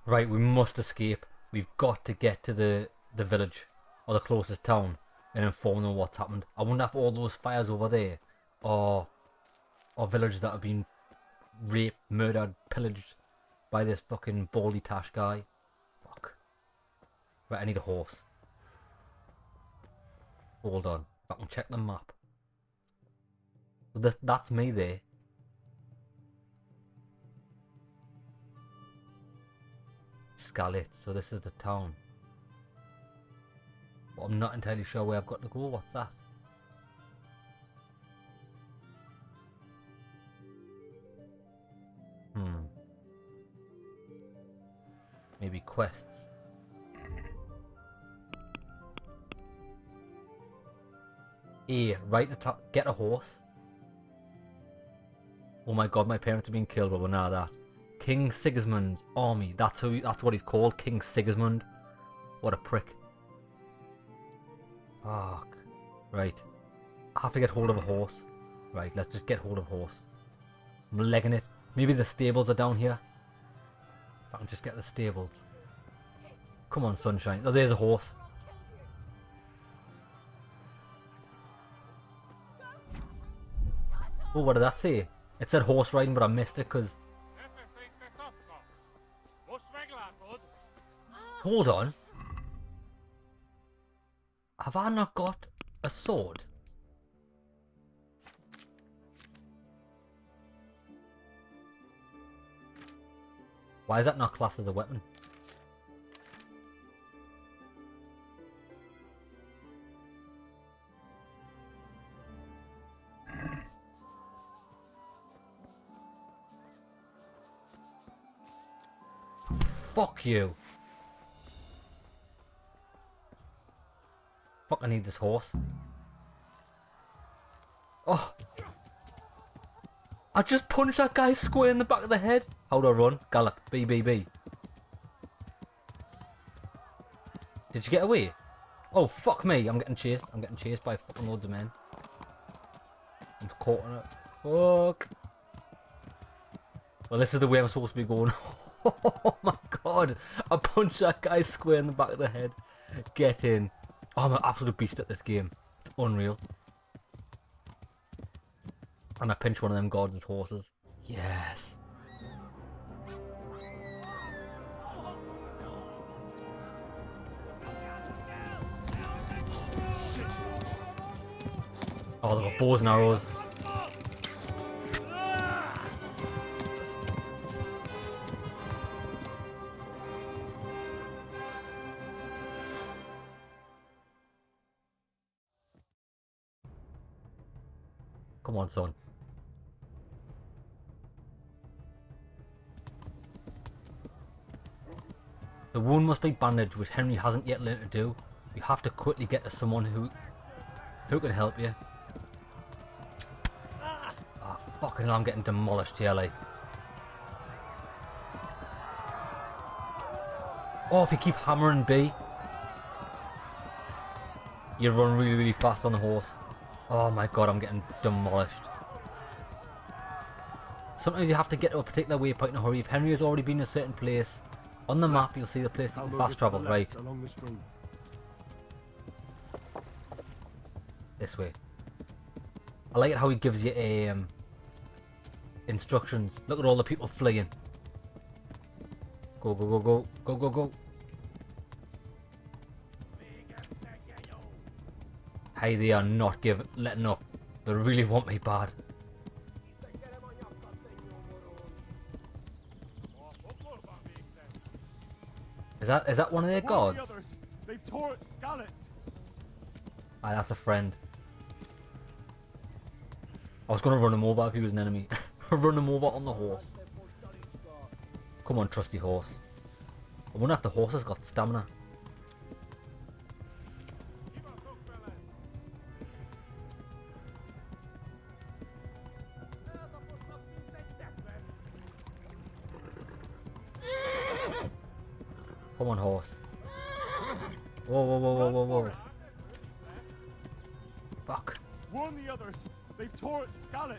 Right, we must escape. We've got to get to the village or the closest town and inform them what's happened. I wonder if all those fires over there are villages that have been raped, murdered, pillaged by this fucking baldy tash guy. Fuck. Right, I need a horse. Hold on. I can check the map. So that's me there. Skalitz, so this is the town. But I'm not entirely sure where I've got to go. What's that? Maybe quests. A, right at the top, get a horse. Oh my god, my parents are being killed, but we're not that. King Sigismund's army. That's what he's called, King Sigismund. What a prick. Fuck. Right. I have to get hold of a horse. Right, let's just get hold of a horse. I'm legging it. Maybe the stables are down here. If I can just get the stables. Come on, sunshine. Oh, there's a horse. Oh, what did that say? It said horse riding, but I missed it because... Hold on. Have I not got a sword? Why is that not classed as a weapon? Fuck you. Fuck, I need this horse. Oh. I just punched that guy square in the back of the head. How do I run? Gallop. B, B, B. Did you get away? Oh, fuck me. I'm getting chased. I'm getting chased by fucking loads of men. I'm caught in it. Fuck. Well, this is the way I'm supposed to be going. Oh my god. I punched that guy square in the back of the head. Get in. Oh, I'm an absolute beast at this game. It's unreal. And I pinched one of them guards' horses. Yes. Oh, they've got bows and arrows. Come on, son. The wound must be bandaged, which Henry hasn't yet learned to do. You have to quickly get to someone who can help you. Ah, fucking hell, I'm getting demolished here, like. Oh, if you keep hammering B, you run really, really fast on the horse. Oh my god, I'm getting demolished. Sometimes you have to get to a particular waypoint in a hurry. If Henry has already been in a certain place, on the map you'll see the place you can fast travel. Right. This way. I like it how he gives you instructions. Look at all the people fleeing. Go, go, go, go. Go, go, go. Hey, they are not letting up. They really want me bad. Is that one of their gods? They've tore at Skalitz. Aye, that's a friend. I was gonna run him over if he was an enemy. Run him over on the horse. Come on, trusty horse. I wonder if the horse has got stamina. Come on, horse. Whoa, whoa, whoa, whoa, whoa, whoa. Fuck. Warn the others. They've tore at Skalitz.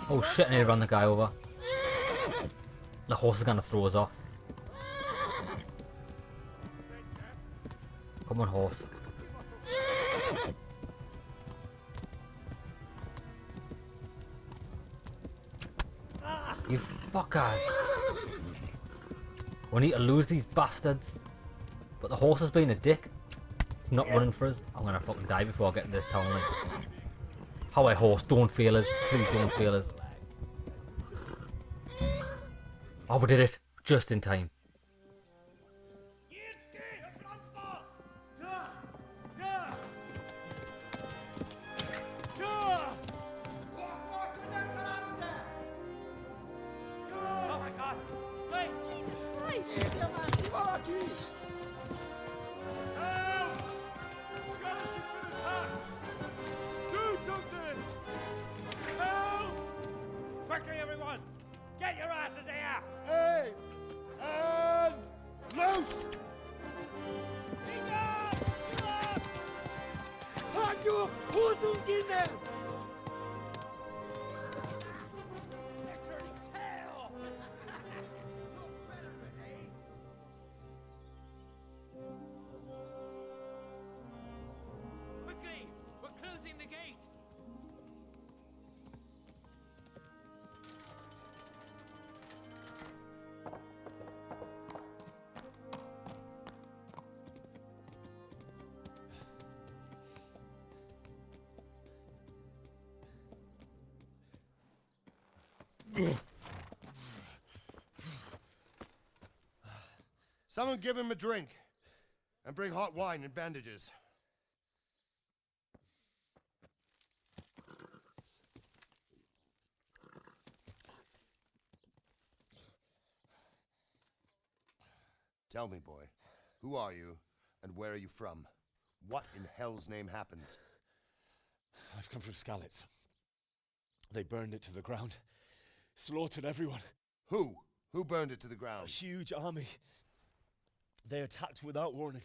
Oh shit, I need to run the guy over. The horse is gonna throw us off. Come on, horse. You fuckers. We need to lose these bastards. But the horse has been a dick. It's not running for us. I'm gonna fucking die before I get to this town. Like. Highway horse, don't fail us. Please don't fail us. Oh, we did it. Just in time. Oh my God! Wait! Jesus Christ! Help! Skalitz has been attacked! Do something! Help! Quickly, everyone! Get your asses here! Hey! And loose! Hanyo! Husum Kinder! They're turning tail! Quickly! We're closing the gate! Someone give him a drink. And bring hot wine and bandages. Tell me, boy, who are you and where are you from? What in hell's name happened? I've come from Skalitz. They burned it to the ground, slaughtered everyone. Who? Who burned it to the A ground? huge army. They attacked without warning.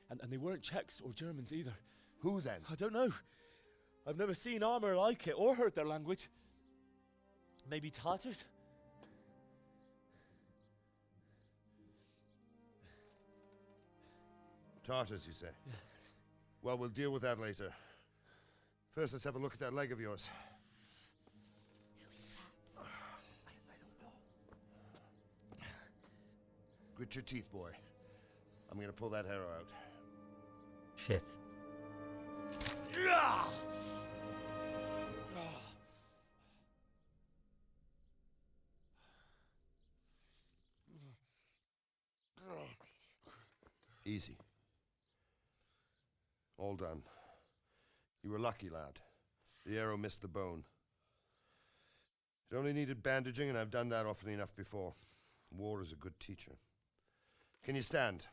And they weren't Czechs or Germans either. Who then? I don't know. I've never seen armor like it or heard their language. Maybe Tatars? Tartars, you say? Well, we'll deal with that later. First, let's have a look at that leg of yours. Grit your teeth, boy. I'm gonna pull that arrow out. Shit. Easy. All done. You were lucky, lad. The arrow missed the bone. It only needed bandaging, and I've done that often enough before. War is a good teacher. Can you stand?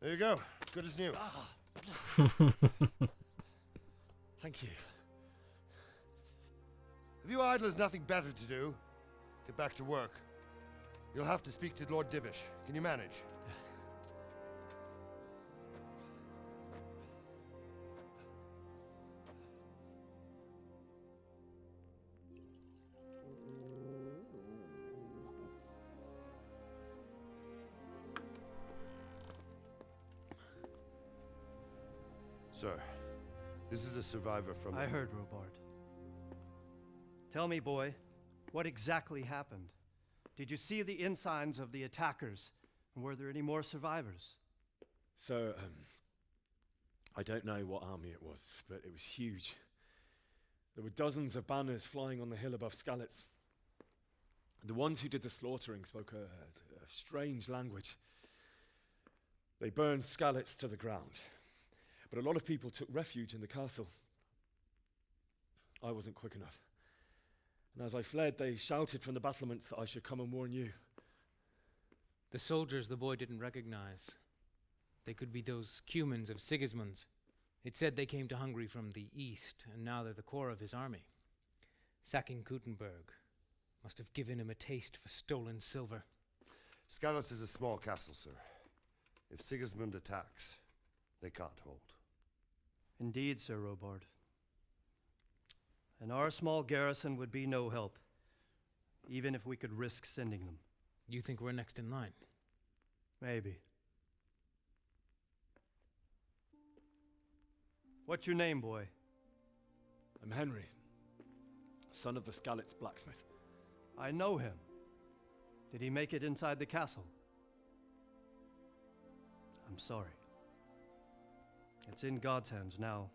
There you go. Good as new. Thank you. Have you idlers nothing better to do? Get back to work. You'll have to speak to Lord Divish. Can you manage? Sir, this is a survivor from... I heard, Robard. Tell me, boy, what exactly happened? Did you see the ensigns of the attackers? And were there any more survivors? So, I don't know what army it was, but it was huge. There were dozens of banners flying on the hill above Skalitz. The ones who did the slaughtering spoke a strange language. They burned Skalitz to the ground. But a lot of people took refuge in the castle. I wasn't quick enough. And as I fled, they shouted from the battlements that I should come and warn you. The soldiers the boy didn't recognize. They could be those Cumans of Sigismund's. It said they came to Hungary from the east, and now they're the core of his army. Sacking Gutenberg must have given him a taste for stolen silver. Skalitz is a small castle, sir. If Sigismund attacks, they can't hold. Indeed, Sir Robard. And our small garrison would be no help, even if we could risk sending them. You think we're next in line? Maybe. What's your name, boy? I'm Henry, son of the Skalitz blacksmith. I know him. Did he make it inside the castle? I'm sorry. It's in God's hands now.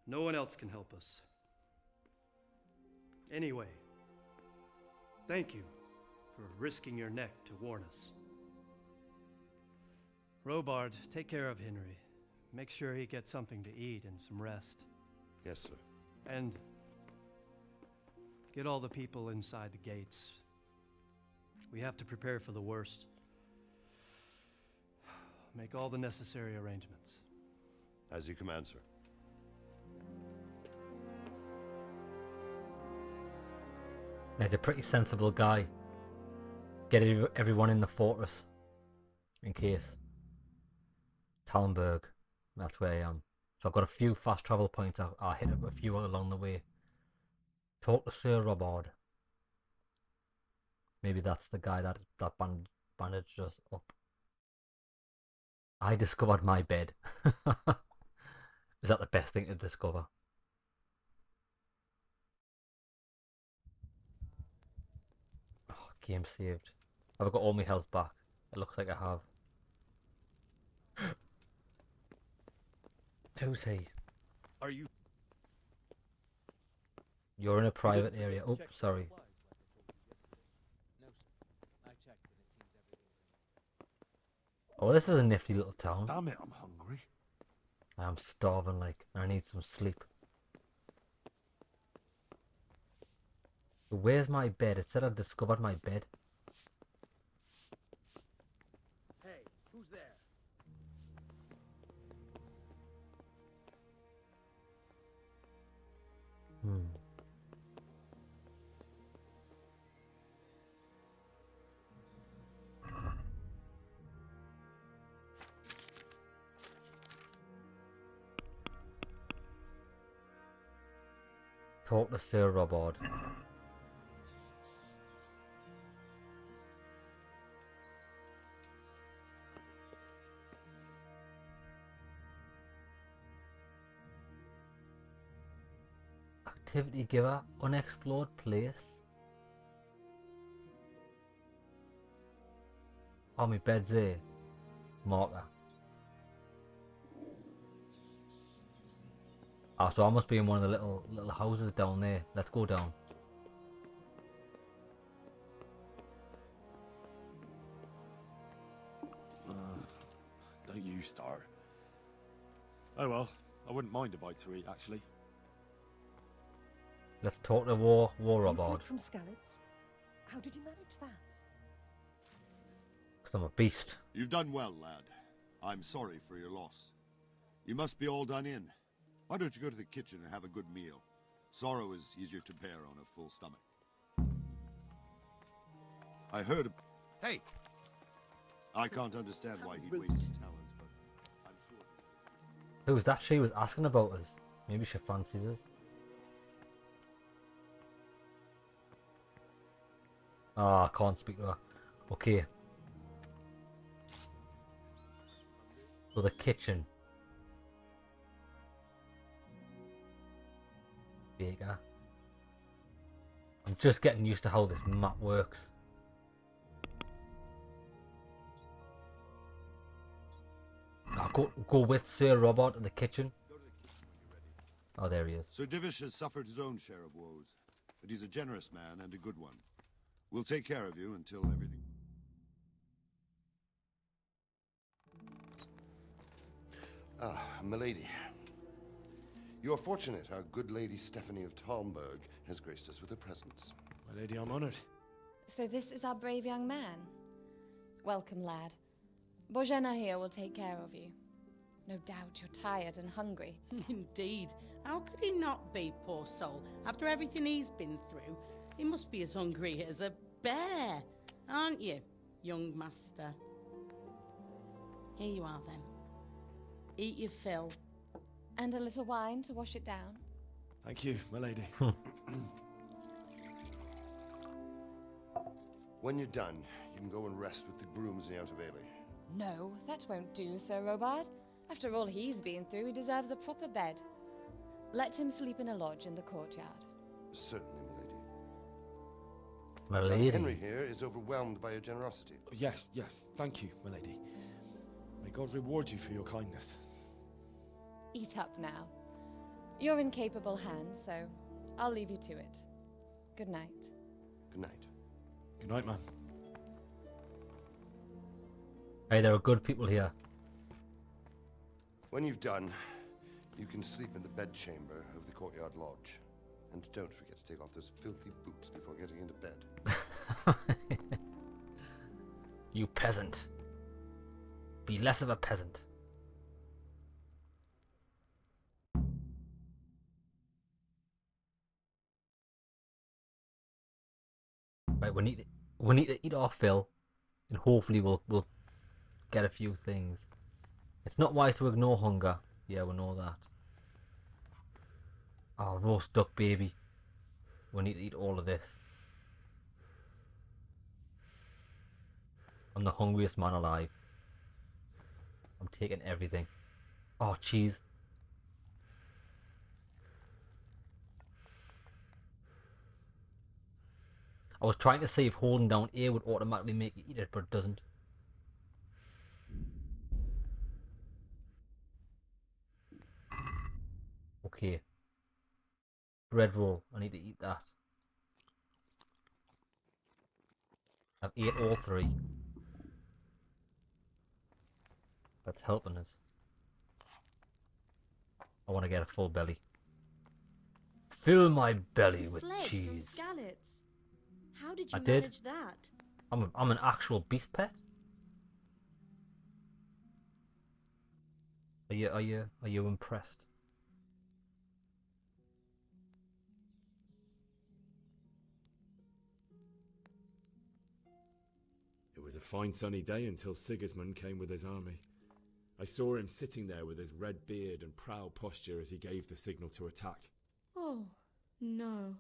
No one else can help us. Anyway, thank you for risking your neck to warn us. Robard, take care of Henry. Make sure he gets something to eat and some rest. Yes, sir. And get all the people inside the gates. We have to prepare for the worst. Make all the necessary arrangements. As you command, sir. He's a pretty sensible guy. Get everyone in the fortress. In case. Talmberg. That's where I am. So I've got a few fast travel points. I'll hit up a few along the way. Talk to Sir Robard. Maybe that's the guy that bandaged us up. I discovered my bed. Is that the best thing to discover? Oh, game saved. Have I got all my health back? It looks like I have. Who's he? Are you? You're in a private area. Oh, sorry. No, sir. I checked and it seems everything's Oh, this is a nifty little town. Damn it, I'm hungry. I am starving, like, and I need some sleep. Where's my bed? It said I've discovered my bed. Hey, who's there? Talk to Sir Robard. Activity giver, unexplored place. Oh, my bed's there. Marker. Ah, so I must be in one of the little houses down there. Let's go down. Don't you start. Oh well, I wouldn't mind a bite to eat, actually. Let's talk to War You Robard. fled from Skalitz? How did you manage that? Because I'm a beast. You've done well, lad. I'm sorry for your loss. You must be all done in. Why don't you go to the kitchen and have a good meal? Sorrow is easier to bear on a full stomach. I heard... Hey! I can't understand why he'd waste his talents, but I'm sure... Who's that? She was asking about us. Maybe she fancies us. Ah, I can't speak to her. Okay. So the kitchen. Baker. I'm just getting used to how this map works. I'll go with Sir Robard to the kitchen. Oh, there he is. Sir Divish has suffered his own share of woes, but he's a generous man and a good one. We'll take care of you until everything... Ah, milady. You are fortunate our good lady Stephanie of Talmberg has graced us with her presence. My lady, I'm honored. So this is our brave young man. Welcome, lad. Bojena here will take care of you. No doubt you're tired and hungry. Indeed. How could he not be, poor soul? After everything he's been through, he must be as hungry as a bear, aren't you, young master? Here you are, then. Eat your fill, And a little wine to wash it down. Thank you, my lady. When you're done, you can go and rest with the grooms in the Outer Bailey. No, that won't do, Sir Robard. After all he's been through, he deserves a proper bed. Let him sleep in a lodge in the courtyard. Certainly, My milady. lady. Henry here is overwhelmed by your generosity. Yes, yes. Thank you, my lady. May God reward you for your kindness. Eat up now. You're in capable hands, so I'll leave you to it. Good night. Good night. Good night, ma'am. Hey, there are good people here. When you've done, you can sleep in the bedchamber of the courtyard lodge. And don't forget to take off those filthy boots before getting into bed. You peasant. Be less of a peasant. Right, we need to eat our fill, and hopefully we'll get a few things. It's not wise to ignore hunger. Yeah, we know that. Oh, roast duck, baby. We need to eat all of this. I'm the hungriest man alive. I'm taking everything. Oh, cheese. I was trying to see if holding down A would automatically make you eat it, but it doesn't. Okay. Bread roll. I need to eat that. I've ate all three. That's helping us. I want to get a full belly. Fill my belly You with fled cheese. From Skalitz. How did you I did. manage that? I'm an actual beast pet. Are you impressed? It was a fine sunny day until Sigismund came with his army. I saw him sitting there with his red beard and proud posture as he gave the signal to attack. Oh, no.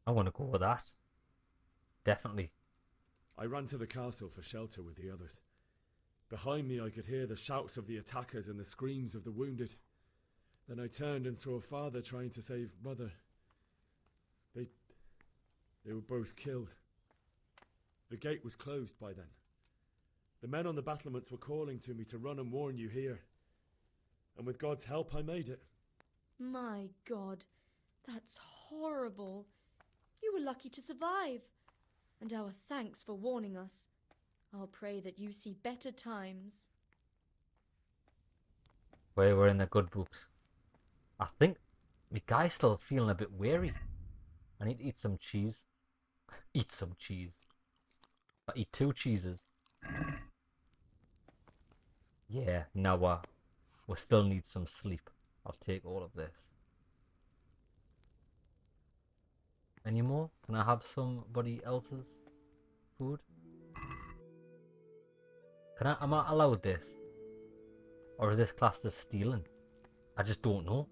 I want to go with that. Definitely. I ran to the castle for shelter with the others. Behind me I could hear the shouts of the attackers and the screams of the wounded. Then I turned and saw father trying to save mother. They were both killed. The gate was closed by then. The men on the battlements were calling to me to run and warn you here. And with God's help I made it. My God, that's horrible. You were lucky to survive. And our thanks for warning us. I'll pray that you see better times. We're in the good books. I think my guy's still feeling a bit weary. I need to eat some cheese. Eat some cheese. I eat 2 cheeses. Yeah, now we still need some sleep. I'll take all of this. Any more? Can I have somebody else's food? Am I allowed this? Or is this classed as stealing? I just don't know.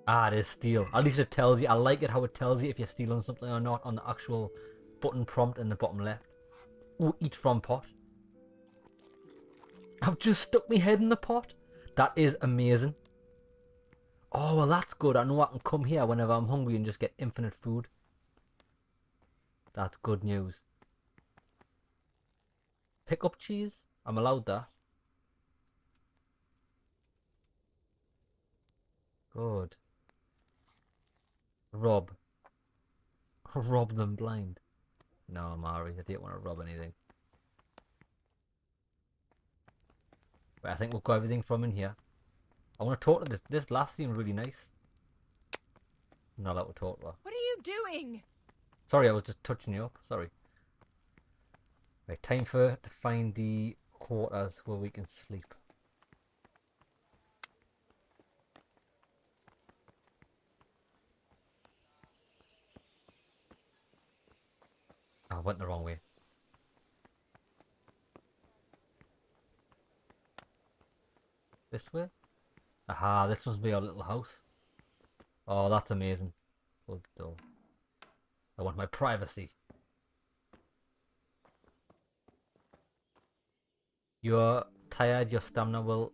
Ah, it is steal. At least it tells you. I like it how it tells you if you're stealing something or not on the actual button prompt in the bottom left. Ooh, eat from pot. I've just stuck my head in the pot. That is amazing. Oh, well that's good. I know I can come here whenever I'm hungry and just get infinite food. That's good news. Pick up cheese? I'm allowed that. Good. Rob. Rob them blind. No, Mari, I didn't want to rob anything. But I think we've got everything from in here. I want to talk to this. This last seemed really nice. Not allowed to talk to her. What are you doing? Sorry, I was just touching you up. Sorry. Right, time to find the quarters where we can sleep. went the wrong way. This way? Aha, this must be our little house. Oh, that's amazing. Close the door. I want my privacy. You're tired, your stamina will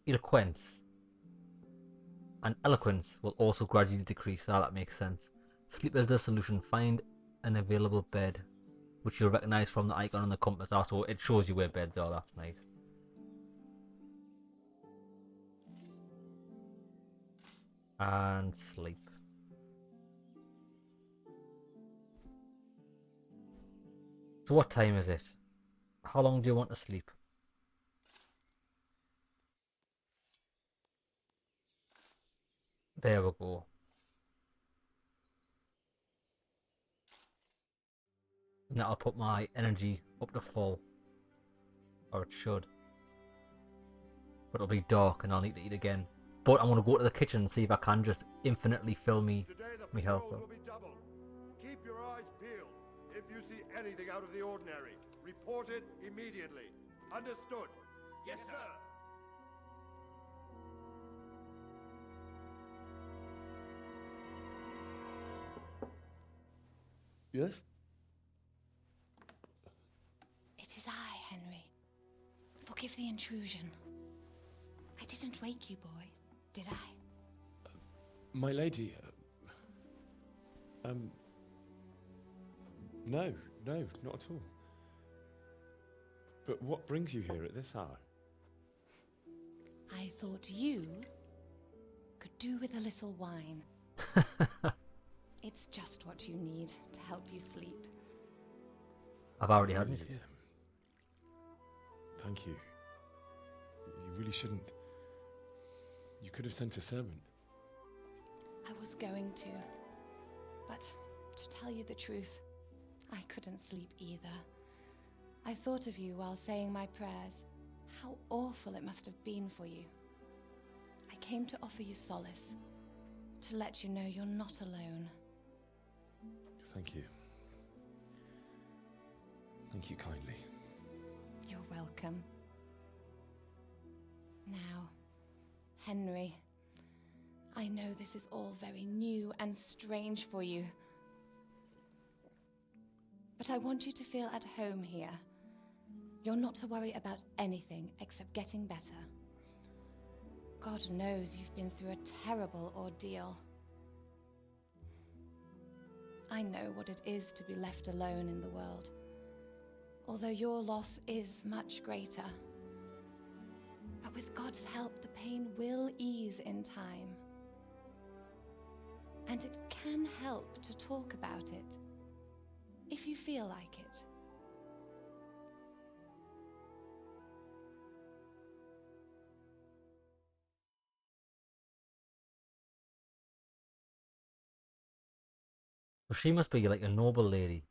eloquence. And eloquence will also gradually decrease. Ah, that makes sense. Sleep is the solution. Find an available bed, which you'll recognize from the icon on the compass. Ah, so it shows you where beds are. That's nice. And sleep. So what time is it? How long do you want to sleep? There we go. Now I'll put my energy up to full. Or it should. But it'll be dark and I'll need to eat again. But I'm going to go to the kitchen and see if I can just infinitely fill me health up. Will be double. Keep your eyes peeled. If you see anything out of the ordinary, report it immediately. Understood? Yes, sir. Yes? It is I, Henry. Forgive the intrusion. I didn't wake you, boy, did I? My lady, no, not at all. But what brings you here at this hour? I thought you could do with a little wine. It's just what you need to help you sleep. I've already had it. Thank you. You really shouldn't. You could have sent a servant. I was going to. But to tell you the truth, I couldn't sleep either. I thought of you while saying my prayers. How awful it must have been for you. I came to offer you solace. To let you know you're not alone. Thank you. Thank you kindly. You're welcome. Now, Henry, I know this is all very new and strange for you. But I want you to feel at home here. You're not to worry about anything except getting better. God knows you've been through a terrible ordeal. I know what it is to be left alone in the world, although your loss is much greater. But with God's help, the pain will ease in time. And it can help to talk about it, if you feel like it. So she must be like a noble lady.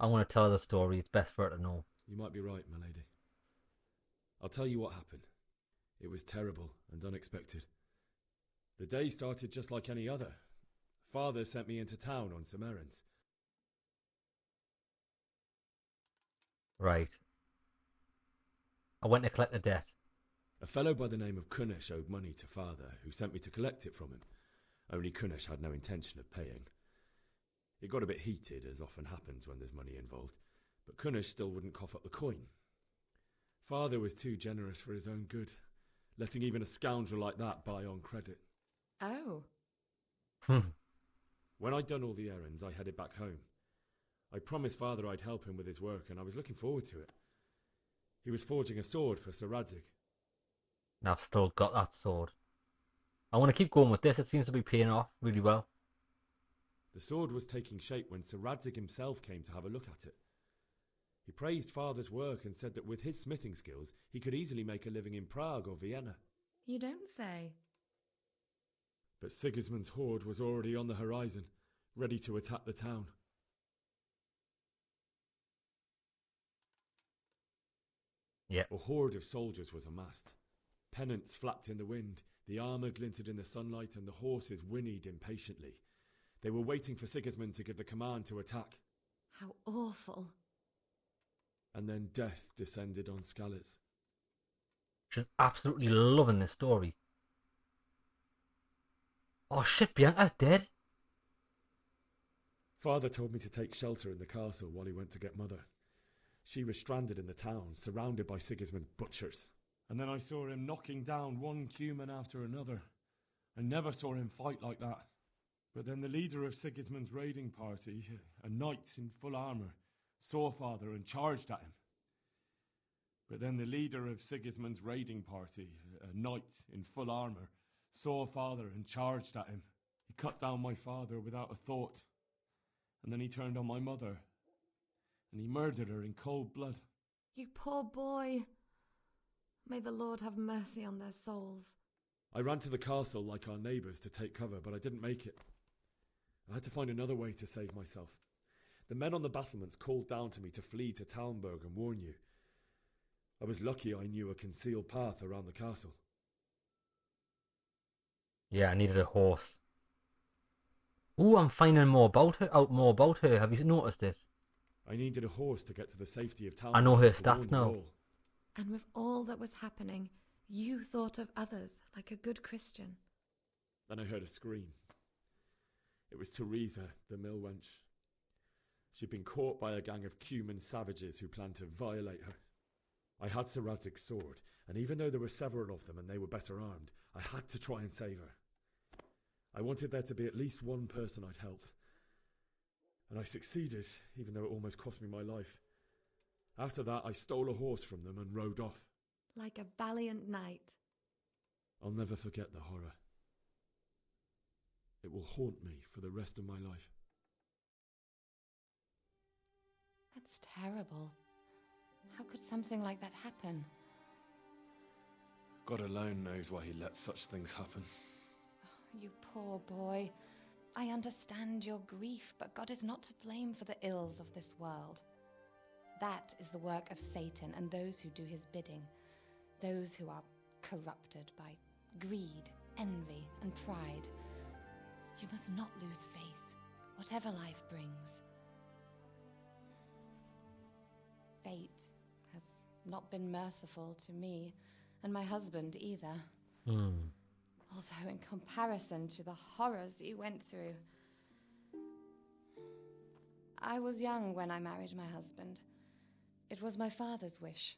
I want to tell her the story. It's best for her to know. You might be right, my lady. I'll tell you what happened. It was terrible and unexpected. The day started just like any other. Father sent me into town on some errands. Right. I went to collect the debt. A fellow by the name of Kunnish owed money to Father, who sent me to collect it from him. Only Kunnish had no intention of paying. It got a bit heated, as often happens when there's money involved, but Kunnish still wouldn't cough up the coin. Father was too generous for his own good, letting even a scoundrel like that buy on credit. Oh. When I'd done all the errands, I headed back home. I promised Father I'd help him with his work, and I was looking forward to it. He was forging a sword for Sir Radzig. And I've still got that sword. I want to keep going with this. It seems to be paying off really well. The sword was taking shape when Sir Radzig himself came to have a look at it. He praised Father's work and said that with his smithing skills, he could easily make a living in Prague or Vienna. You don't say. But Sigismund's horde was already on the horizon, ready to attack the town. Yeah. A horde of soldiers was amassed. Pennants flapped in the wind, the armour glinted in the sunlight, and the horses whinnied impatiently. They were waiting for Sigismund to give the command to attack. How awful. And then death descended on Skalitz. She's absolutely loving this story. Oh shit, Bianca's dead. Father told me to take shelter in the castle while he went to get Mother. She was stranded in the town, surrounded by Sigismund's butchers. And then I saw him knocking down one Cuman after another. I never saw him fight like that. But then the leader of Sigismund's raiding party, a knight in full armour, saw Father and charged at him. But then the leader of Sigismund's raiding party, a knight in full armour, saw Father and charged at him. He cut down my father without a thought. And then he turned on my mother. And he murdered her in cold blood. You poor boy. May the Lord have mercy on their souls. I ran to the castle like our neighbours to take cover, but I didn't make it. I had to find another way to save myself. The men on the battlements called down to me to flee to Talmberg and warn you. I was lucky I knew a concealed path around the castle. Yeah, I needed a horse. Ooh, I'm finding out more about her. Have you noticed it? I needed a horse to get to the safety of Talmberg. I know her to stats warn you now. all. And with all that was happening, you thought of others like a good Christian. Then I heard a scream. It was Teresa, the mill wench. She'd been caught by a gang of Cuman savages who planned to violate her. I had Sir Radzig's sword, and even though there were several of them and they were better armed, I had to try and save her. I wanted there to be at least one person I'd helped. And I succeeded, even though it almost cost me my life. After that, I stole a horse from them and rode off. Like a valiant knight. I'll never forget the horror. It will haunt me for the rest of my life. That's terrible. How could something like that happen? God alone knows why he lets such things happen. Oh, you poor boy. I understand your grief, but God is not to blame for the ills of this world. That is the work of Satan and those who do his bidding. Those who are corrupted by greed, envy, and pride. You must not lose faith, whatever life brings. Fate has not been merciful to me, and my husband either. Although in comparison to the horrors you went through. I was young when I married my husband. It was my father's wish.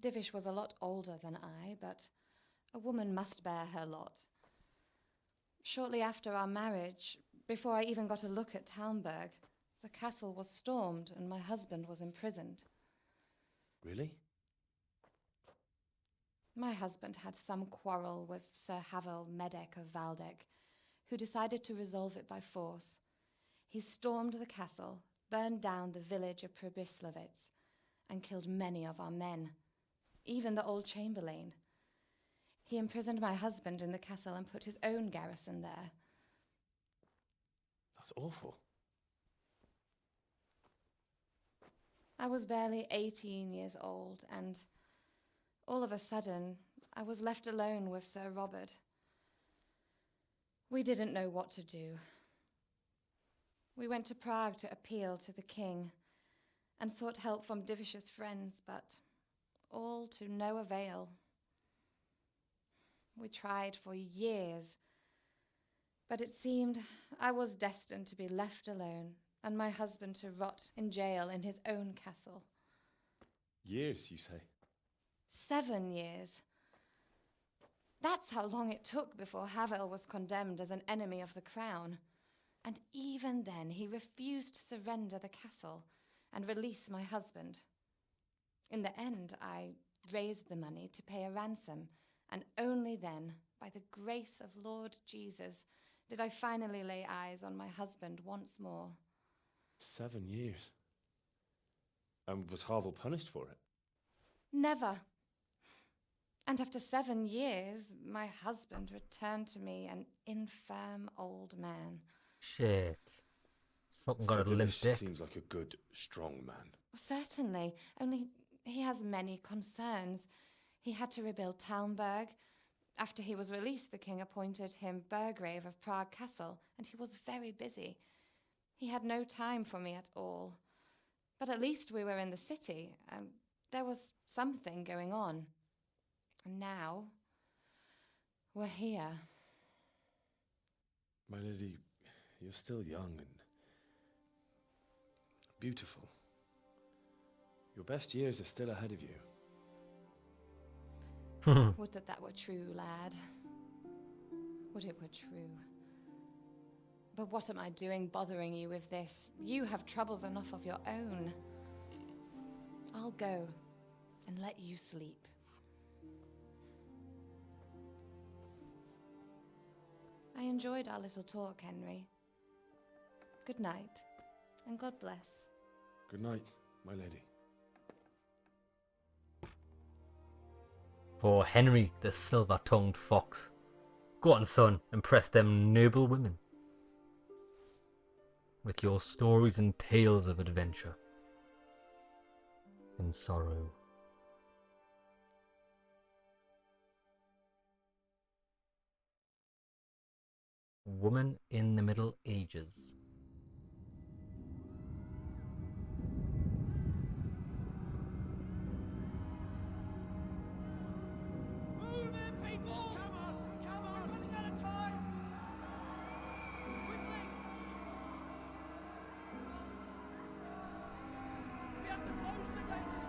Divish was a lot older than I, but a woman must bear her lot. Shortly after our marriage, before I even got a look at Talmberg, the castle was stormed and my husband was imprisoned. Really? My husband had some quarrel with Sir Havel Medek of Valdek, who decided to resolve it by force. He stormed the castle, burned down the village of Pribyslavitz, and killed many of our men, even the old chamberlain. He imprisoned my husband in the castle and put his own garrison there. That's awful. I was barely 18 years old, and all of a sudden, I was left alone with Sir Robert. We didn't know what to do. We went to Prague to appeal to the king and sought help from Divish's friends, but all to no avail. We tried for years, but it seemed I was destined to be left alone and my husband to rot in jail in his own castle. Years, you say? 7 years. That's how long it took before Havel was condemned as an enemy of the crown. And even then, he refused to surrender the castle and release my husband. In the end, I raised the money to pay a ransom, and only then, by the grace of Lord Jesus, did I finally lay eyes on my husband once more. 7 years? And was Havel punished for it? Never. And after 7 years, my husband returned to me an infirm old man. Shit. Fucking got a limp dick. Seems like a good, strong man. Certainly, only he has many concerns. He had to rebuild Talmberg. After he was released, the king appointed him Burgrave of Prague Castle, and he was very busy. He had no time for me at all. But at least we were in the city, and there was something going on. And now, we're here. My lady, you're still young and beautiful. Your best years are still ahead of you. Would that that were true, lad. Would it were true. But what am I doing bothering you with this? You have troubles enough of your own. I'll go and let you sleep. I enjoyed our little talk, Henry. Good night, and God bless. Good night, my lady. For Henry, the silver-tongued fox. Go on, son, impress them noble women with your stories and tales of adventure and sorrow. Woman in the Middle Ages. Move in, people! Come on! Come on! We're running out of time! Quickly! We have to close the gates!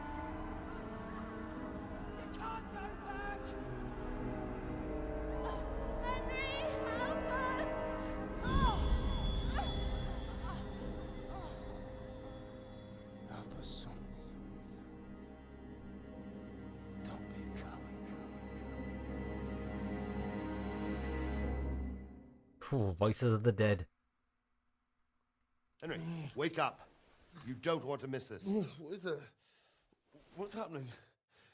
You can't go back! Henry, help us! Help us, son. Don't be a coward. Phew, voices of the dead. Henry, wake up. You don't want to miss this. What is it? What's happening?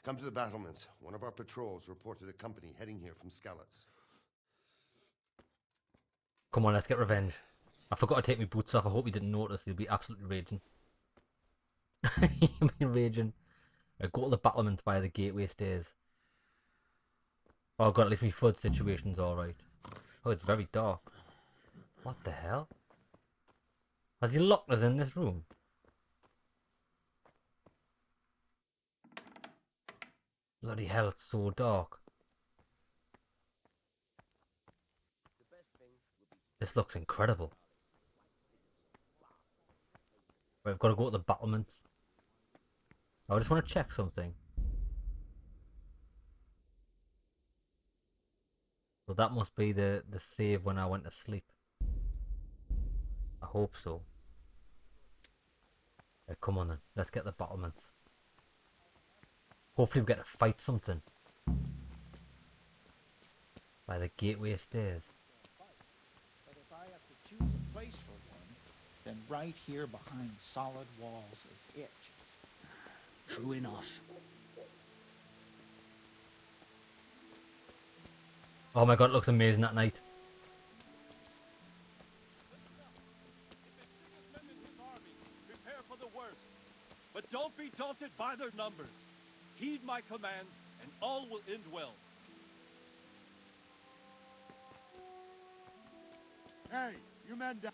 Come to the battlements. One of our patrols reported a company heading here from Skalitz. Come on, let's get revenge. I forgot to take my boots off. I hope you didn't notice. You'll be absolutely raging. You'll be raging. Go to the battlements via the gateway stairs. Oh god, at least my flood situation's alright. Oh, it's very dark. What the hell? Has he locked us in this room? Bloody hell, it's so dark. This looks incredible. Right, I've got to go to the battlements. Oh, I just want to check something. So that must be the save when I went to sleep. I hope so. Right, come on then, let's get the battlements. Hopefully we get to fight something. By the gateway stairs. But if I have to choose a place for one, then right here behind solid walls is it. True enough. Oh my god, it looks amazing at night. If it's Sigismund and his army, prepare for the worst. But don't be daunted by their numbers. Heed my commands, and all will end well. Hey, you men down.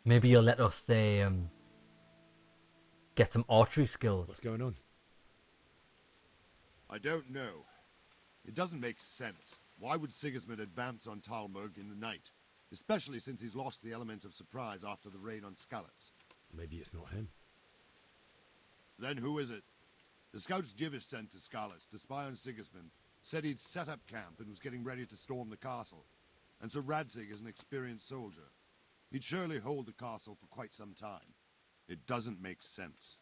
Maybe you'll let us say, get some archery skills. What's going on? I don't know. It doesn't make sense. Why would Sigismund advance on Talmberg in the night? Especially since he's lost the element of surprise after the raid on Skalitz. Maybe it's not him. Then who is it? The scouts Jivish sent to Skalitz to spy on Sigismund said he'd set up camp and was getting ready to storm the castle. And Sir Radzig is an experienced soldier. He'd surely hold the castle for quite some time. It doesn't make sense.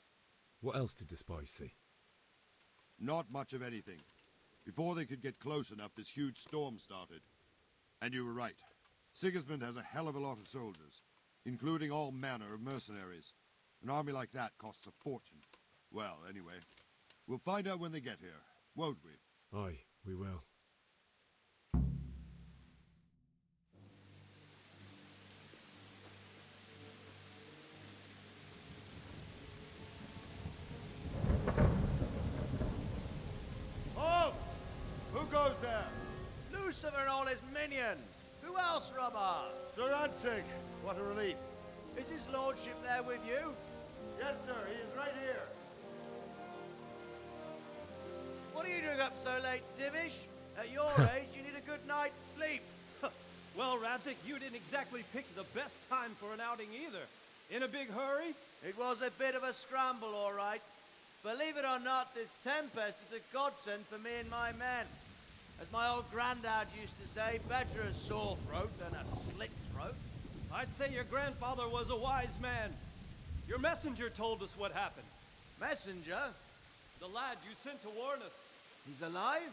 What else did the spies see? Not much of anything. Before they could get close enough, this huge storm started. And you were right. Sigismund has a hell of a lot of soldiers, including all manner of mercenaries. An army like that costs a fortune. Well, anyway, we'll find out when they get here, won't we? Aye, we will. Halt! Who goes there? Lucifer and all his minions! Who Who else, Robber? Sir Ansig, what a relief. Is his lordship there with you? Yes, sir, he is right here. What are you doing up so late, Divish? At your age, you need a good night's sleep. Well, Radzik, you didn't exactly pick the best time for an outing either. In a big hurry? It was a bit of a scramble, all right. Believe it or not, this tempest is a godsend for me and my men. As my old granddad used to say, better a sore throat than a slit throat. I'd say your grandfather was a wise man. Your messenger told us what happened. Messenger? The lad you sent to warn us. He's alive?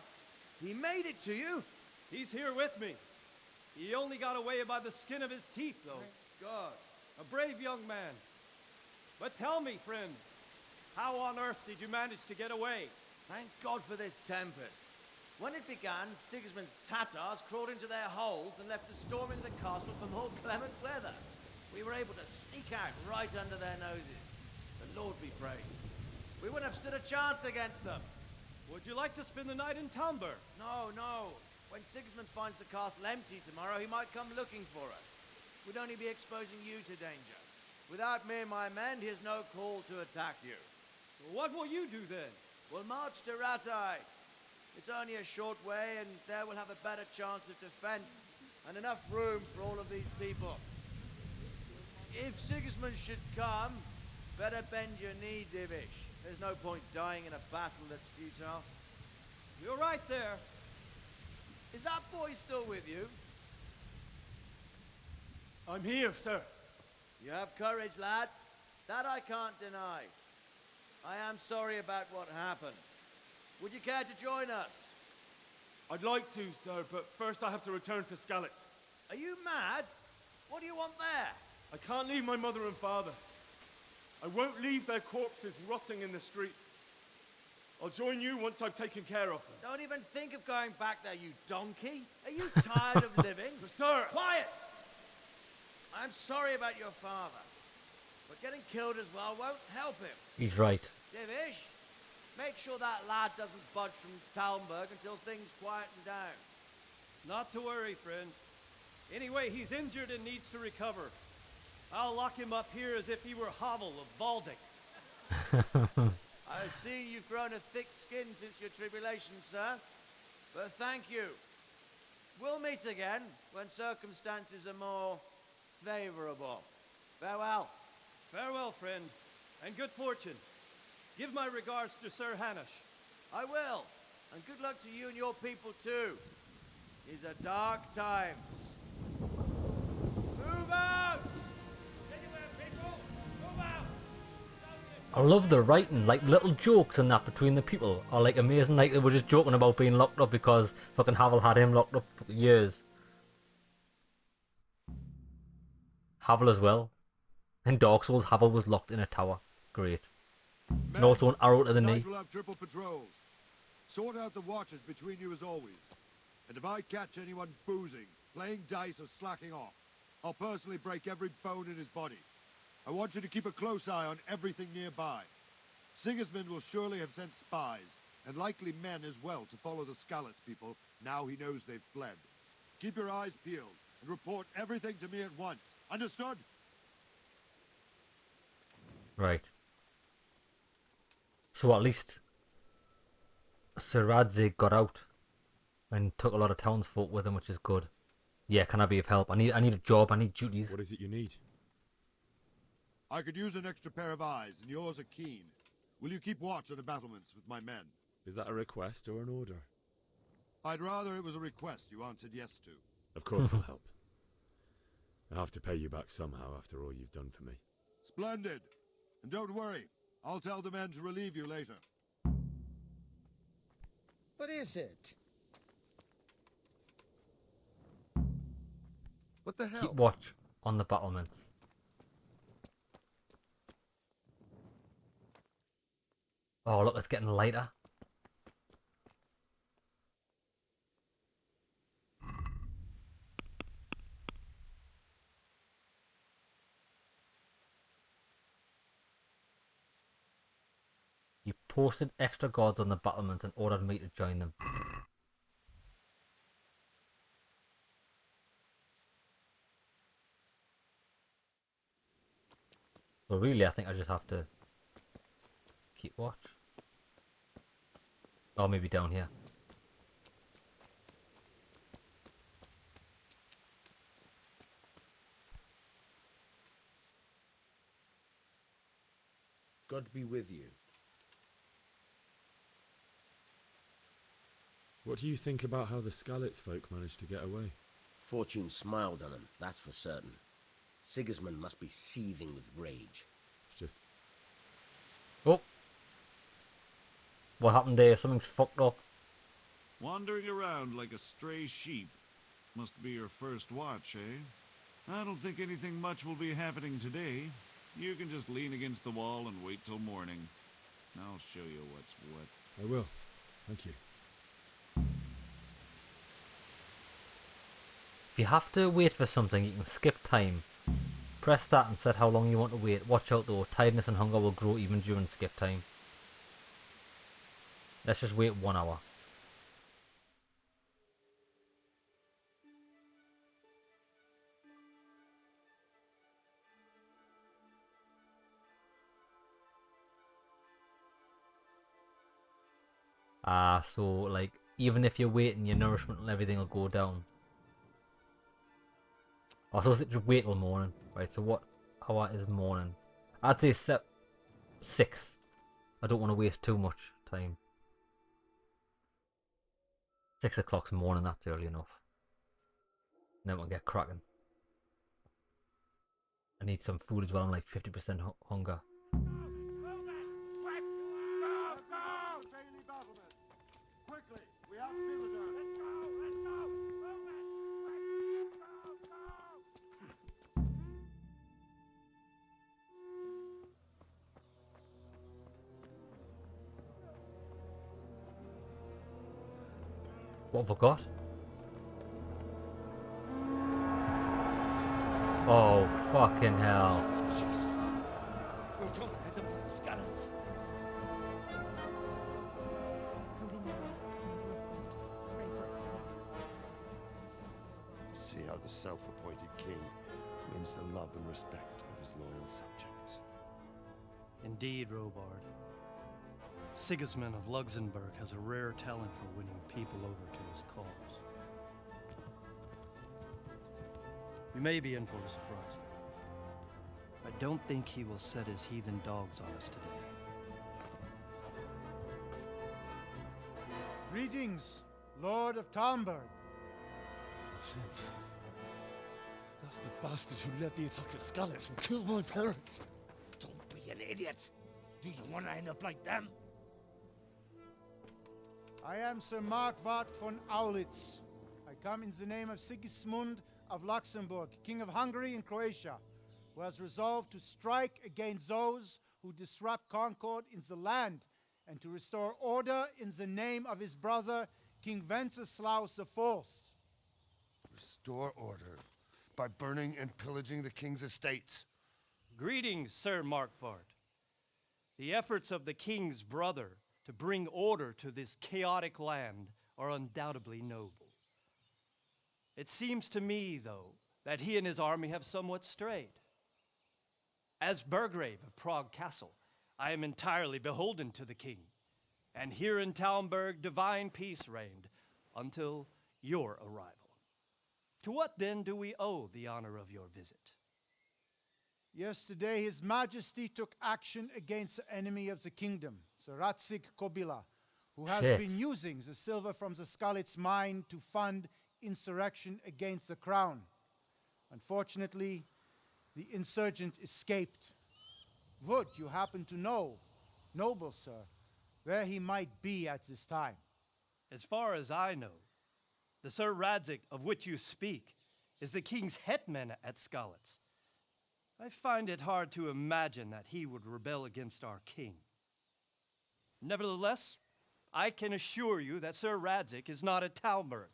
He made it to you? He's here with me. He only got away by the skin of his teeth, though. Thank God. A brave young man. But tell me, friend, how on earth did you manage to get away? Thank God for this tempest. When it began, Sigismund's Tatars crawled into their holes and left us storming the castle for more clement weather. We were able to sneak out right under their noses. The Lord be praised. We wouldn't have stood a chance against them. Would you like to spend the night in Talmberg? No, no. When Sigismund finds the castle empty tomorrow, he might come looking for us. We'd only be exposing you to danger. Without me and my men, he has no call to attack you. What will you do then? We'll march to Ratai. It's only a short way, and there we'll have a better chance of defense and enough room for all of these people. If Sigismund should come, better bend your knee, Divish. There's no point dying in a battle that's futile. You're right there. Is that boy still with you? I'm here, sir. You have courage, lad. That I can't deny. I am sorry about what happened. Would you care to join us? I'd like to, sir, but first I have to return to Skalitz. Are you mad? What do you want there? I can't leave my mother and father. I won't leave their corpses rotting in the street. I'll join you once I've taken care of them. Don't even think of going back there, you donkey. Are you tired of living? Sir! Quiet! I'm sorry about your father, but getting killed as well won't help him. He's right. Divish, make sure that lad doesn't budge from Talmberg until things quieten down. Not to worry, friend. Anyway, he's injured and needs to recover. I'll lock him up here as if he were Havel of Baldic. I see you've grown a thick skin since your tribulation, sir. But thank you. We'll meet again when circumstances are more favorable. Farewell. Farewell, friend, and good fortune. Give my regards to Sir Hanush. I will. And good luck to you and your people, too. These are dark times. Move out! Anywhere, people! Move out! I love the writing, like little jokes and that between the people are like amazing. Like they were just joking about being locked up because fucking Havel had him locked up for years. Havel as well. In Dark Souls, Havel was locked in a tower. Great. And also an arrow to the knee. We'll have triple patrols. Sort out the watches between you as always. And if I catch anyone boozing, playing dice or slacking off, I'll personally break every bone in his body. I want you to keep a close eye on everything nearby. Sigismund will surely have sent spies, and likely men as well, to follow the Skalitz people now he knows they've fled. Keep your eyes peeled, and report everything to me at once. Understood? Right. So at least Sir Radzig got out and took a lot of townsfolk with him, which is good. Yeah, can I be of help? I need a job, I need duties. What is it you need? I could use an extra pair of eyes, and yours are keen. Will you keep watch on the battlements with my men? Is that a request or an order? I'd rather it was a request you answered yes to. Of course I'll help. I have to pay you back somehow after all you've done for me. Splendid. And don't worry, I'll tell the men to relieve you later. What is it? What the hell? Keep watch on the battlements. Oh, look, it's getting lighter. You posted extra guards on the battlements and ordered me to join them. So really, I think I just have to keep watch. Or maybe down here. God be with you. What do you think about how the Skalitz folk managed to get away? Fortune smiled on him, that's for certain. Sigismund must be seething with rage. It's just... Oh! What happened there? Something's fucked up. Wandering around like a stray sheep. Must be your first watch, eh? I don't think anything much will be happening today. You can just lean against the wall and wait till morning. I'll show you what's what. I will. Thank you. If you have to wait for something, you can skip time. Press that and set how long you want to wait. Watch out though, tiredness and hunger will grow even during skip time. Let's just wait 1 hour. So like, even if you're waiting, your nourishment and everything will go down. I suppose it just wait till morning. Right, so what hour is morning? I'd say 6. I don't want to waste too much time. 6 o'clock's morning, that's early enough. Then we'll get cracking. I need some food as well, I'm like 50% hunger. Quickly, we have visitors. What have I got? Oh, fucking hell. Jesus. We're going to end up like Skalitz. Holy Mary, Mother of God, pray for us sinners. See how the self-appointed king wins the love and respect of his loyal subjects. Indeed, Robard. Sigismund of Luxembourg has a rare talent for winning people over to his cause. We may be in for a surprise, though. I don't think he will set his heathen dogs on us today. Greetings, Lord of Talmberg. That's the bastard who led the attack at Skalitz and killed my parents. Don't be an idiot. Do you want to end up like them? I am Sir Markwart von Aulitz. I come in the name of Sigismund of Luxembourg, King of Hungary and Croatia, who has resolved to strike against those who disrupt concord in the land and to restore order in the name of his brother, King Wenceslaus IV. Restore order by burning and pillaging the king's estates. Greetings, Sir Markwart. The efforts of the king's brother to bring order to this chaotic land are undoubtedly noble. It seems to me, though, that he and his army have somewhat strayed. As Burgrave of Prague Castle, I am entirely beholden to the king, and here in Talmberg divine peace reigned until your arrival. To what then do we owe the honor of your visit? Yesterday, His Majesty took action against the enemy of the kingdom, Sir Ratsig Kobila, who has been using the silver from the Skalitz mine to fund insurrection against the crown. Unfortunately, the insurgent escaped. Would you happen to know, noble sir, where he might be at this time? As far as I know, the Sir Radzic of which you speak is the king's hetman at Skalitz. I find it hard to imagine that he would rebel against our king. Nevertheless, I can assure you that Sir Radzic is not at Talmberg.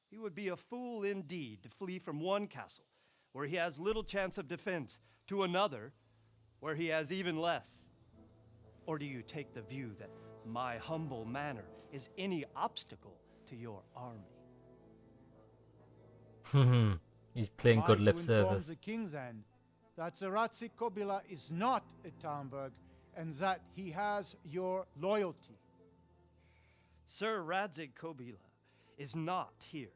He would be a fool indeed to flee from one castle, where he has little chance of defense, to another, where he has even less. Or do you take the view that my humble manner is any obstacle to your army? He's playing good lip To inform service. the king's end that the Ratzik Kobila is not at Talmberg and that he has your loyalty. Sir Radzik Kobila is not here,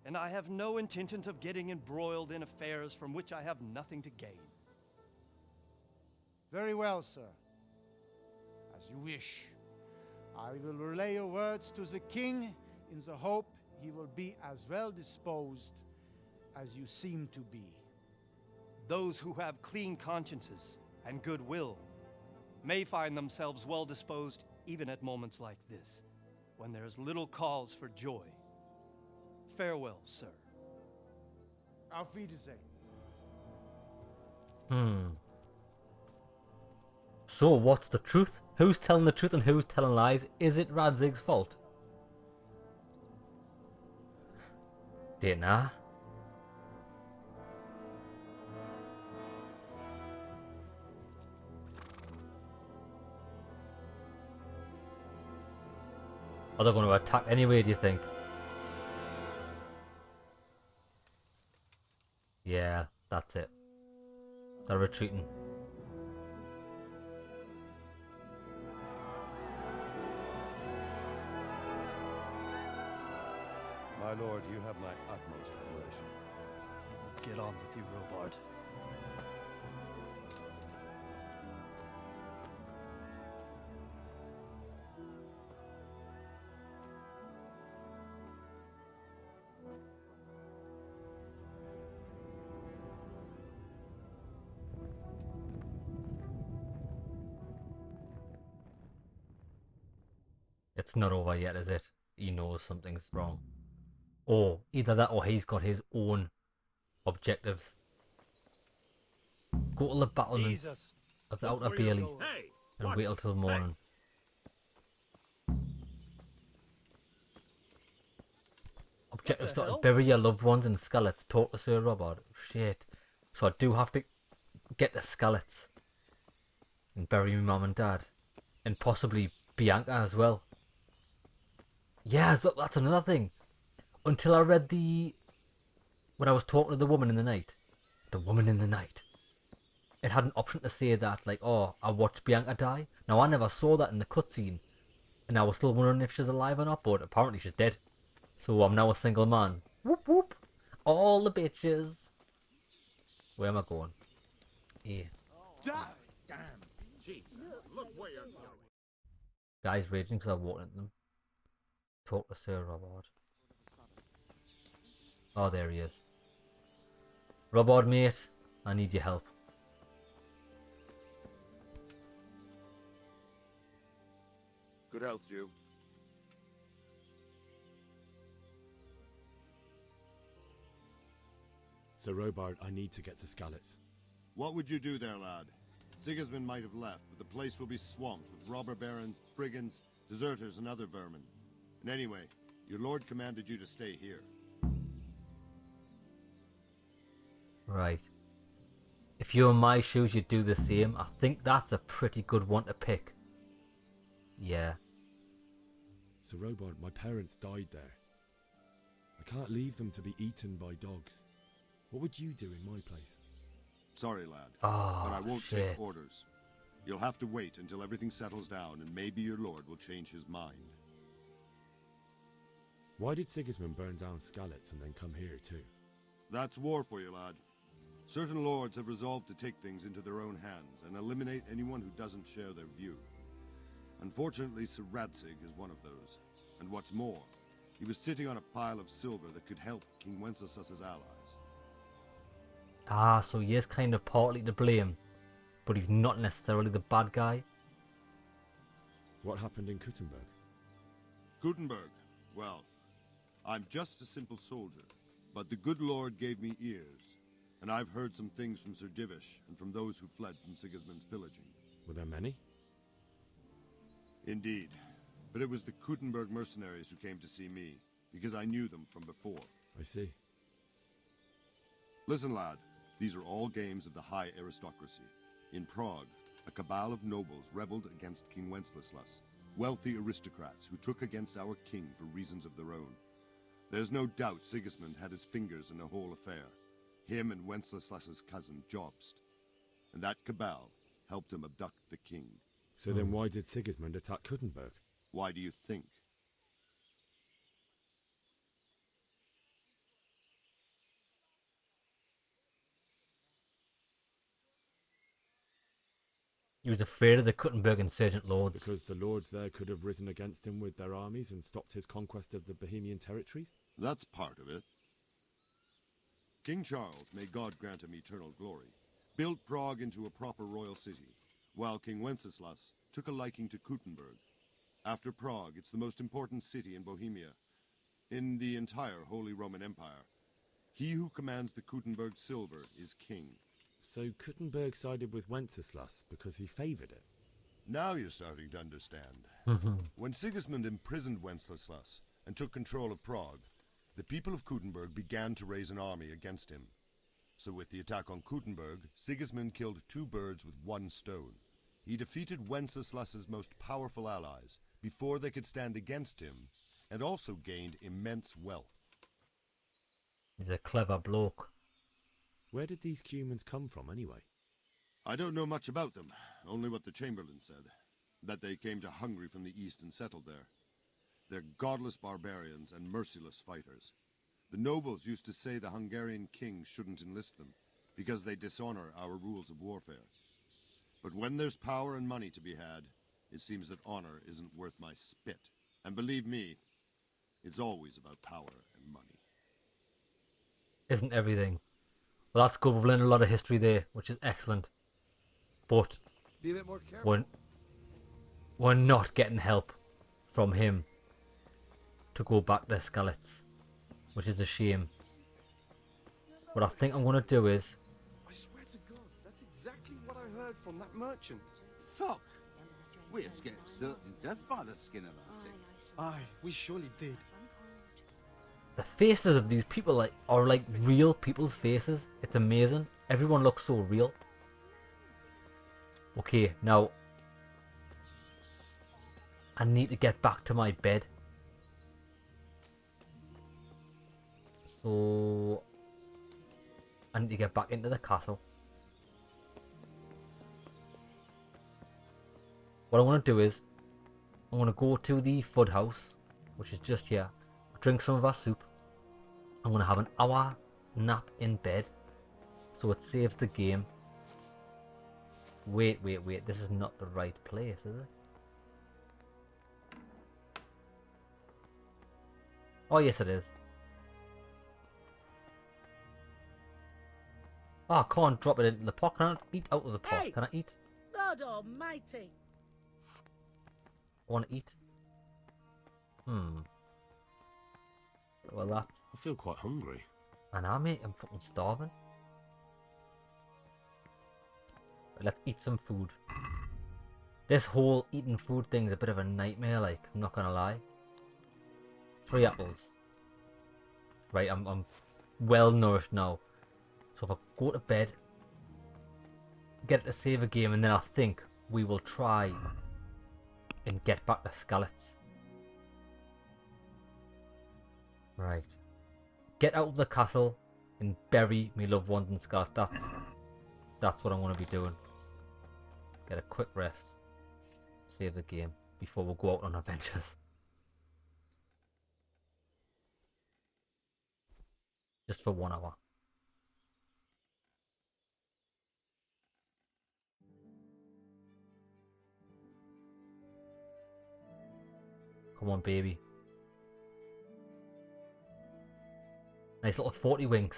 and I have no intentions of getting embroiled in affairs from which I have nothing to gain. Very well, sir. As you wish. I will relay your words to the king in the hope he will be as well disposed as you seem to be. Those who have clean consciences and goodwill may find themselves well disposed even at moments like this, when there is little cause for joy. Farewell, sir. Auf Wiedersehen. So, what's the truth? Who's telling the truth and who's telling lies? Is it Radzig's fault? Dinner. Are they going to attack anyway, do you think? Yeah, that's it. They're retreating. My lord, you have my utmost admiration. Get on with you, Robard. It's not over yet, is it? He knows something's wrong. Or either that or he's got his own objectives. Go to the battlements of the Outer Bailey and wait until morning. Objectives to bury your loved ones in Skalitz. Talk to Sir Robert. Shit. So I do have to get the Skalitz and bury my mum and dad. And possibly Bianca as well. Yeah, so that's another thing. Until I read when I was talking to the woman in the night. The woman in the night. It had an option to say that, like, oh, I watched Bianca die. Now, I never saw that in the cutscene. And I was still wondering if she's alive or not, but apparently she's dead. So I'm now a single man. Whoop whoop. All the bitches. Where am I going? Here. Damn! Jesus, look where you're going. Guys raging because I walked into them. Talk to Sir Robert. Oh, there he is. Robert, mate, I need your help. Good health, you. Sir Robard, I need to get to Skalitz. What would you do there, lad? Sigismund might have left, but the place will be swamped with robber barons, brigands, deserters, and other vermin. And anyway, your lord commanded you to stay here. Right. If you're in my shoes, you'd do the same. I think that's a pretty good one to pick. Yeah. Sir Robard, my parents died there. I can't leave them to be eaten by dogs. What would you do in my place? Sorry, lad, Oh, but I won't shit. take orders. You'll have to wait until everything settles down, and maybe your lord will change his mind. Why did Sigismund burn down Skalitz and then come here too? That's war for you, lad. Certain lords have resolved to take things into their own hands and eliminate anyone who doesn't share their view. Unfortunately, Sir Radzig is one of those. And what's more, he was sitting on a pile of silver that could help King Wenceslas's allies. Ah, so he is kind of partly to blame, but he's not necessarily the bad guy. What happened in Kuttenberg? Gutenberg, well, I'm just a simple soldier, but the good Lord gave me ears, and I've heard some things from Sir Divish and from those who fled from Sigismund's pillaging. Were there many? Indeed, but it was the Kuttenberg mercenaries who came to see me, because I knew them from before. I see. Listen, lad, these are all games of the high aristocracy. In Prague, a cabal of nobles rebelled against King Wenceslas, wealthy aristocrats who took against our king for reasons of their own. There's no doubt Sigismund had his fingers in the whole affair. Him and Wenceslas's cousin, Jobst. and that cabal helped him abduct the king. So then why did Sigismund attack Kuttenberg? Why do you think? He was afraid of the Kuttenberg insurgent lords. Because the lords there could have risen against him with their armies and stopped his conquest of the Bohemian territories? That's part of it. King Charles, may God grant him eternal glory, built Prague into a proper royal city, while King Wenceslas took a liking to Kuttenberg. After Prague, it's the most important city in Bohemia, in the entire Holy Roman Empire. He who commands the Kuttenberg silver is king. So Kuttenberg sided with Wenceslas because he favoured it? Now you're starting to understand. When Sigismund imprisoned Wenceslas and took control of Prague, the people of Kuttenberg began to raise an army against him. So with the attack on Kuttenberg, Sigismund killed 2 birds with 1 stone. He defeated Wenceslas's most powerful allies before they could stand against him, and also gained immense wealth. He's a clever bloke. Where did these Cumans come from anyway? I don't know much about them, only what the Chamberlain said, that they came to Hungary from the east and settled there. They're godless barbarians and merciless fighters. The nobles used to say the Hungarian king shouldn't enlist them, because they dishonor our rules of warfare. But when there's power and money to be had, it seems that honor isn't worth my spit. And believe me, it's always about power and money. Isn't everything? Well, that's good. We've learned a lot of history there, which is excellent. But Be a bit more careful. we're not getting help from him to go back to Skalitz, which is a shame. What I think I'm going to do is... I swear to God, that's exactly what I heard from that merchant. Fuck! We escaped certain death by the skin of our teeth. Aye, we surely did. The faces of these people are like real people's faces. It's amazing. Everyone looks so real. Okay, now I need to get back to my bed. So I need to get back into the castle. What I want to do is I'm going to go to the food house, which is just here. Drink some of our soup. I'm going to have an hour nap in bed, so it saves the game. Wait, this is not the right place, is it? Oh yes it is. Oh, I can't drop it into the pot. Can I eat out of the pot? Hey! Can I eat? Lord almighty. I want to eat. Well, that's... I feel quite hungry. And I, mate, I'm fucking starving. Let's eat some food. This whole eating food thing's a bit of a nightmare, like, I'm not gonna lie. 3 apples. Right, I'm well nourished now. So if I go to bed, get it to save a game, and then I think we will try and get back to Skalitz. Right. Get out of the castle and bury me loved ones in Skalitz. That's what I'm going to be doing. Get a quick rest. Save the game before we go out on adventures. Just for 1 hour. Come on, baby. Nice little 40 winks.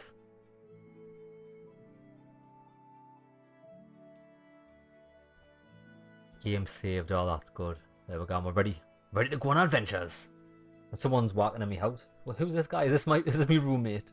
Game saved. Oh, that's good. There we go. We're ready to go on adventures. And someone's walking in my house. Well, who's this guy? Is this my roommate?